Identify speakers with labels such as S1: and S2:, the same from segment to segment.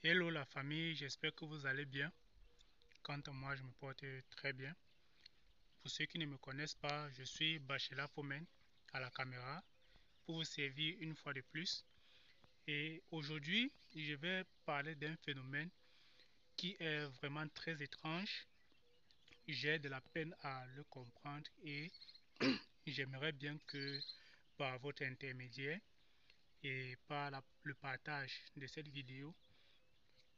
S1: Hello la famille, j'espère que vous allez bien. Quant à moi, je me porte très bien. Pour ceux qui ne me connaissent pas, je suis Bachela Fomen à la caméra pour vous servir une fois de plus. Et aujourd'hui, je vais parler d'un phénomène qui est vraiment très étrange. J'ai de la peine à le comprendre et j'aimerais bien que par votre intermédiaire et par le partage de cette vidéo,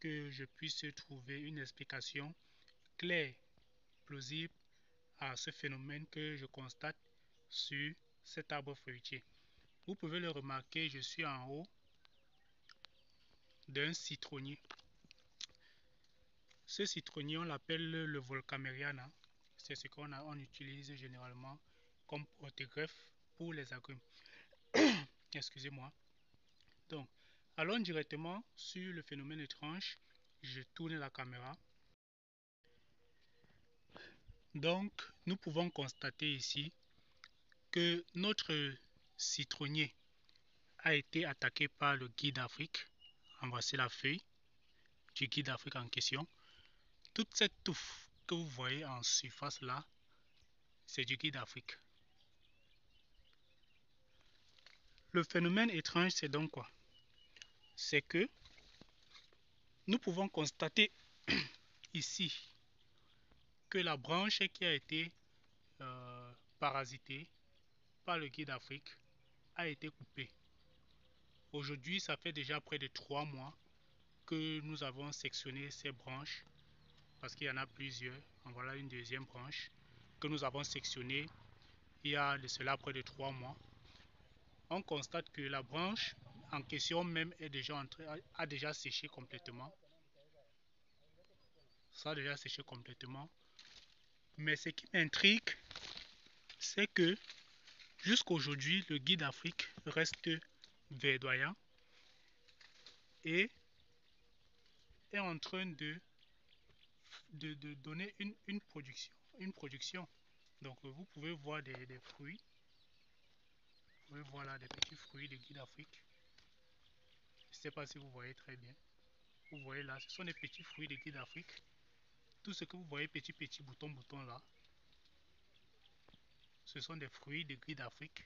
S1: que je puisse trouver une explication claire, plausible à ce phénomène que je constate sur cet arbre fruitier. Vous pouvez le remarquer, je suis en haut d'un citronnier. Ce citronnier, on l'appelle le Volkameriana. C'est ce qu'on utilise généralement comme porte-greffe pour les agrumes. Excusez-moi. Donc, allons directement sur le phénomène étrange. Je tourne la caméra. Donc, nous pouvons constater ici que notre citronnier a été attaqué par le guide d'Afrique. En voici la feuille du guide d'Afrique en question. Toute cette touffe que vous voyez en surface là, c'est du guide d'Afrique. Le phénomène étrange, c'est donc quoi? C'est que nous pouvons constater ici que la branche qui a été parasitée par le guide d'Afrique a été coupée. Aujourd'hui, ça fait déjà près de 3 mois que nous avons sectionné ces branches parce qu'il y en a plusieurs. En voilà une deuxième branche que nous avons sectionnée il y a de cela près de 3 mois. On constate que la branche en question même est déjà a déjà séché complètement. Ça a déjà séché complètement. Mais ce qui m'intrigue, c'est que jusqu'à aujourd'hui, le guide d'Afrique reste verdoyant et est en train de donner une production. Donc vous pouvez voir des fruits. Vous pouvez voir là des petits fruits de guide d'Afrique. Je ne sais pas si vous voyez très bien. Vous voyez là, ce sont des petits fruits de guide d'Afrique. Tout ce que vous voyez petit bouton là, ce sont des fruits de guide d'Afrique.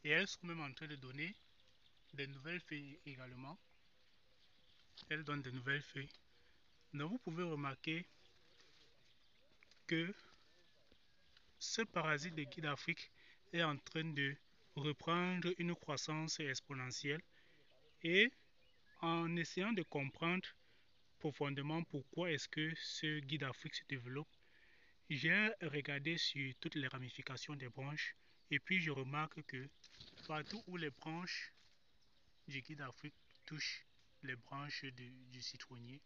S1: Et elles sont même en train de donner des nouvelles feuilles également. Elles donnent de nouvelles feuilles. Donc vous pouvez remarquer que ce parasite de guide d'Afrique est en train de reprendre une croissance exponentielle. Et en essayant de comprendre profondément pourquoi est-ce que ce guide d'Afrique se développe, j'ai regardé sur toutes les ramifications des branches et puis je remarque que partout où les branches du guide d'Afrique touchent les branches du citronnier,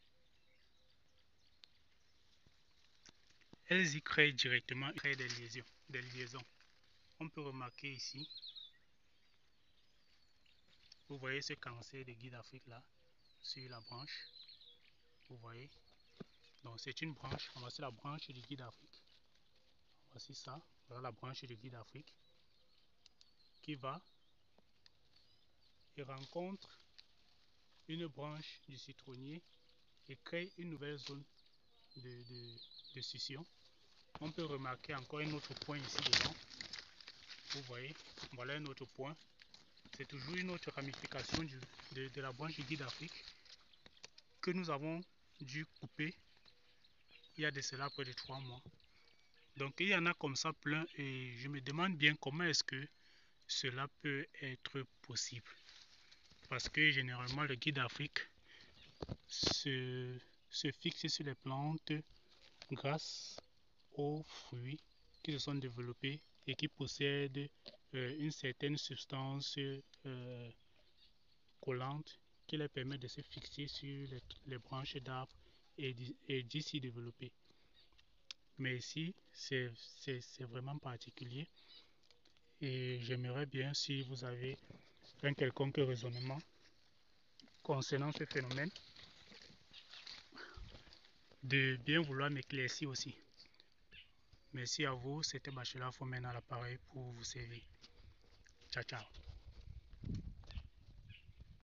S1: elles y créent directement des liaisons. On peut remarquer ici, vous voyez ce cancer de guide d'Afrique là, sur la branche. Vous voyez, donc c'est une branche, voici la branche du guide d'Afrique. Voici ça, voilà la branche du guide d'Afrique qui va et rencontre une branche du citronnier et crée une nouvelle zone de scission. On peut remarquer encore un autre point ici devant. Vous voyez, voilà un autre point. C'est toujours une autre ramification de la branche du guide d'Afrique que nous avons dû couper il y a de cela près de 3 mois. Donc il y en a comme ça plein et je me demande bien comment est-ce que cela peut être possible. Parce que généralement le guide d'Afrique se fixe sur les plantes grâce aux fruits qui se sont développés et qui possèdent une certaine substance collante qui leur permet de se fixer sur les branches d'arbres et d'y s'y développer. Mais ici, c'est vraiment particulier et j'aimerais bien, si vous avez un quelconque raisonnement concernant ce phénomène, de bien vouloir m'éclaircir aussi. Merci à vous, c'était Bachela Fomen à l'appareil pour vous servir. Ciao, ciao.